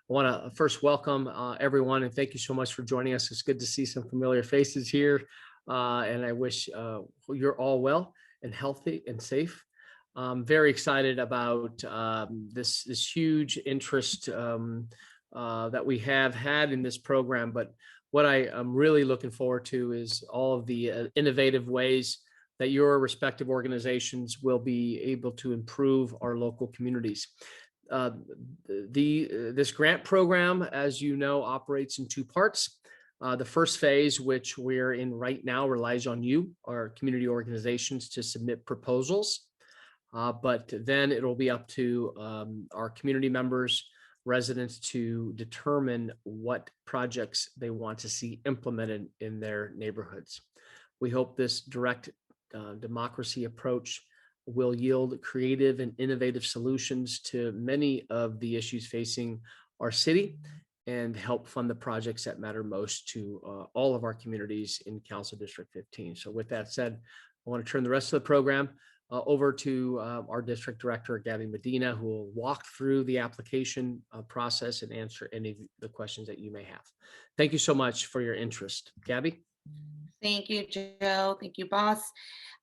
I want to first welcome everyone and thank you so much for joining us. It's good to see some familiar faces here, and I wish you're all well and healthy and safe. I'm very excited about this huge interest that we have had in this program. But what I am really looking forward to is all of the innovative ways that your respective organizations will be able to improve our local communities. Uh, this grant program, as you know, operates in two parts. The first phase, which we're in right now, relies on you, our community organizations, to submit proposals. But then it'll be up to our community members, residents, to determine what projects they want to see implemented in their neighborhoods. We hope this direct democracy approach will yield creative and innovative solutions to many of the issues facing our city and help fund the projects that matter most to all of our communities in Council District 15. So with that said, I want to turn the rest of the program over to our district director, Gabby Medina, who will walk through the application process and answer any of the questions that you may have. Thank you so much for your interest. Gabby? Thank you, Joe. Thank you, boss.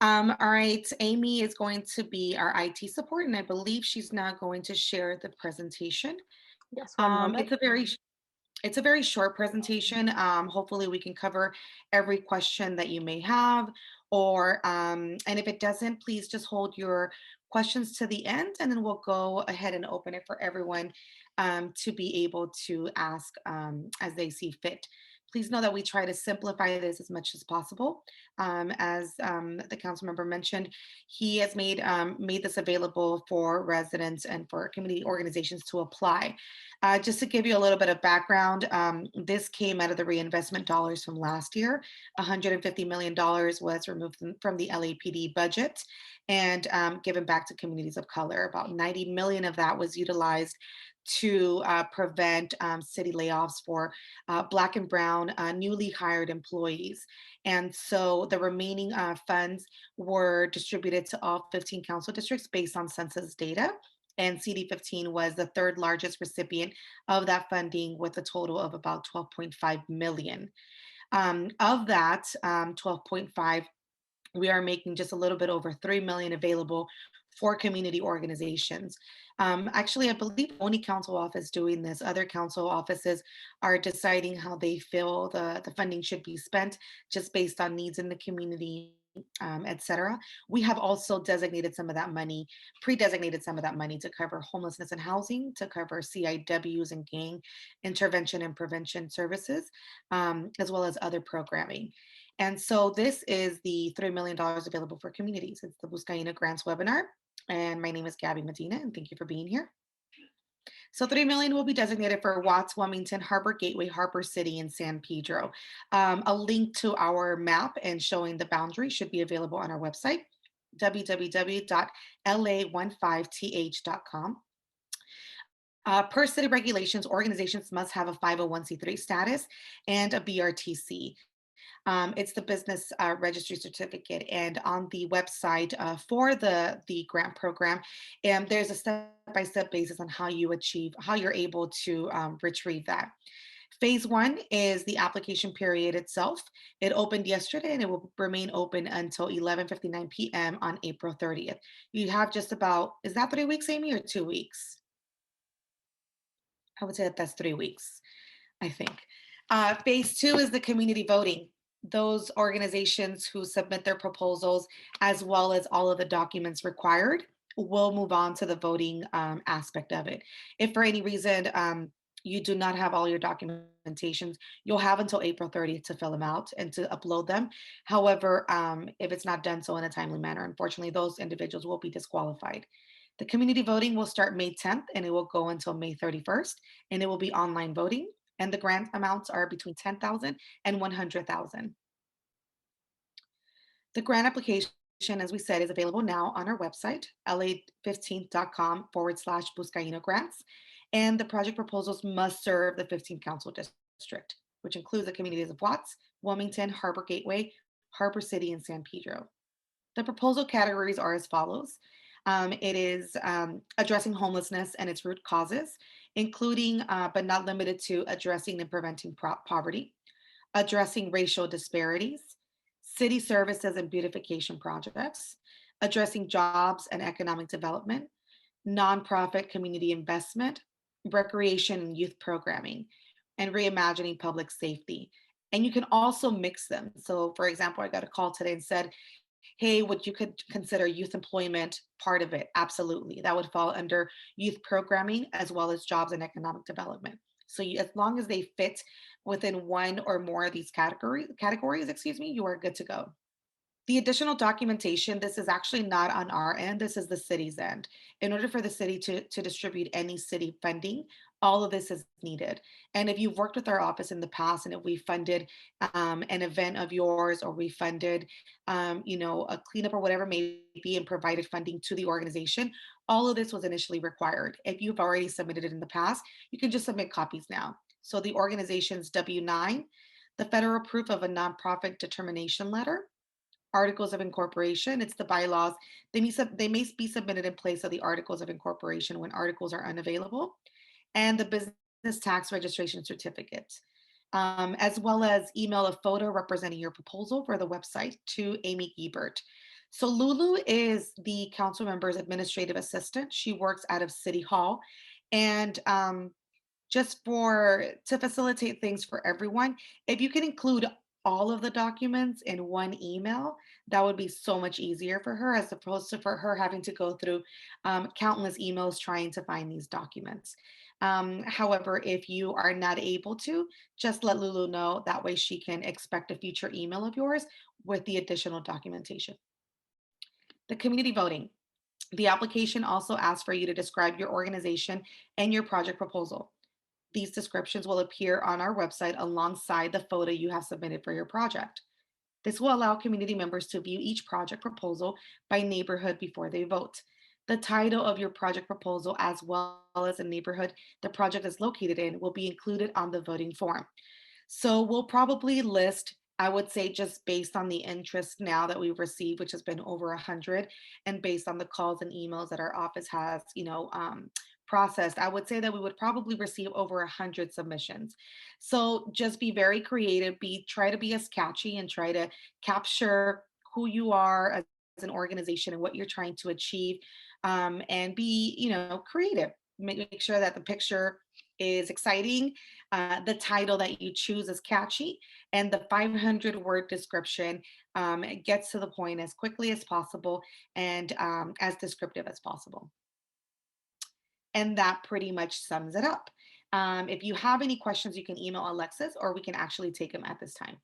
All right, Amy is going to be our IT support, and I believe she's now going to share the presentation. Yes, one moment. It's a very short presentation. Hopefully we can cover every question that you may have, or and if it doesn't, please just hold your questions to the end, and then we'll go ahead and open it for everyone to be able to ask as they see fit. Please know that we try to simplify this as much as possible. As the council member mentioned, he has made this available for residents and for community organizations to apply. Just to give you a little bit of background, this came out of the reinvestment dollars from last year. $150 million was removed from the LAPD budget and given back to communities of color. About 90 million of that was utilized to prevent city layoffs for Black and Brown newly hired employees. And so the remaining funds were distributed to all 15 council districts based on census data. And CD15 was the third largest recipient of that funding with a total of about 12.5 million. Of that 12.5, we are making just a little bit over 3 million available for community organizations. Actually, I believe only council office doing this. Other council offices are deciding how they feel the funding should be spent just based on needs in the community, etc. We have also designated some of that money, pre-designated some of that money to cover homelessness and housing, to cover CIWs and gang intervention and prevention services, as well as other programming. And so this is the $3 million available for communities. It's the Buscaino Grants webinar. And my name is Gabby Medina, and thank you for being here. So 3 million will be designated for Watts, Wilmington, Harbor Gateway, Harbor City, and San Pedro. A link to our map and showing the boundary should be available on our website, www.la15th.com. Per city regulations, organizations must have a 501c3 status and a BRTC. It's the business registry certificate, and on the website for the grant program, there's a step-by-step basis on how you're able to retrieve that. Phase 1 is the application period itself. It opened yesterday and it will remain open until 11:59 p.m. on April 30th. You have just about, is that 3 weeks, Amy, or 2 weeks? I would say that that's 3 weeks, I think. Phase 2 is the community voting. Those organizations who submit their proposals, as well as all of the documents required, will move on to the voting aspect of it. If for any reason you do not have all your documentations, you'll have until April 30th to fill them out and to upload them. However, if it's not done so in a timely manner, unfortunately, those individuals will be disqualified. The community voting will start May 10th and it will go until May 31st, and it will be online voting. And the grant amounts are between 10,000 and 100,000. The grant application, as we said, is available now on our website, la15th.com/Buscaino Grants. And the project proposals must serve the 15th Council District, which includes the communities of Watts, Wilmington, Harbor Gateway, Harbor City, and San Pedro. The proposal categories are as follows. It is addressing homelessness and its root causes. including but not limited to addressing and preventing poverty, addressing racial disparities, city services and beautification projects, addressing jobs and economic development, nonprofit community investment, recreation and youth programming, and reimagining public safety. And you can also mix them. So, for example, I got a call today and said, hey, would you could consider youth employment part of it? Absolutely. That would fall under youth programming as well as jobs and economic development. So as long as they fit within one or more of these categories, excuse me, you are good to go. The additional documentation, this is actually not on our end, this is the city's end. In order for the city to distribute any city funding, all of this is needed. And if you've worked with our office in the past and if we funded an event of yours or we funded, a cleanup or whatever may be and provided funding to the organization, all of this was initially required. If you've already submitted it in the past, you can just submit copies now. So the organization's W-9, the federal proof of a nonprofit determination letter, articles of incorporation. It's the bylaws. They may be submitted in place of the articles of incorporation when articles are unavailable, and the business tax registration certificate, as well as email a photo representing your proposal for the website to Amy Gebert. So Lulu is the council member's administrative assistant. She works out of City Hall, and just for to facilitate things for everyone, if you can include all of the documents in one email, that would be so much easier for her as opposed to for her having to go through countless emails trying to find these documents. However, if you are not able to, just let Lulu know. That way she can expect a future email of yours with the additional documentation. The community voting. The application also asks for you to describe your organization and your project proposal. These descriptions will appear on our website alongside the photo you have submitted for your project. This will allow community members to view each project proposal by neighborhood before they vote. The title of your project proposal, as well as the neighborhood the project is located in, will be included on the voting form. So we'll probably list, I would say, just based on the interest now that we've received, which has been over 100, and based on the calls and emails that our office has, processed, I would say that we would probably receive over 100 submissions. So just be very creative, try to be as catchy and try to capture who you are as an organization and what you're trying to achieve, and be, creative. Make sure that the picture is exciting, the title that you choose is catchy, and the 500-word description gets to the point as quickly as possible and as descriptive as possible. And that pretty much sums it up. If you have any questions, you can email Alexis or we can actually take them at this time.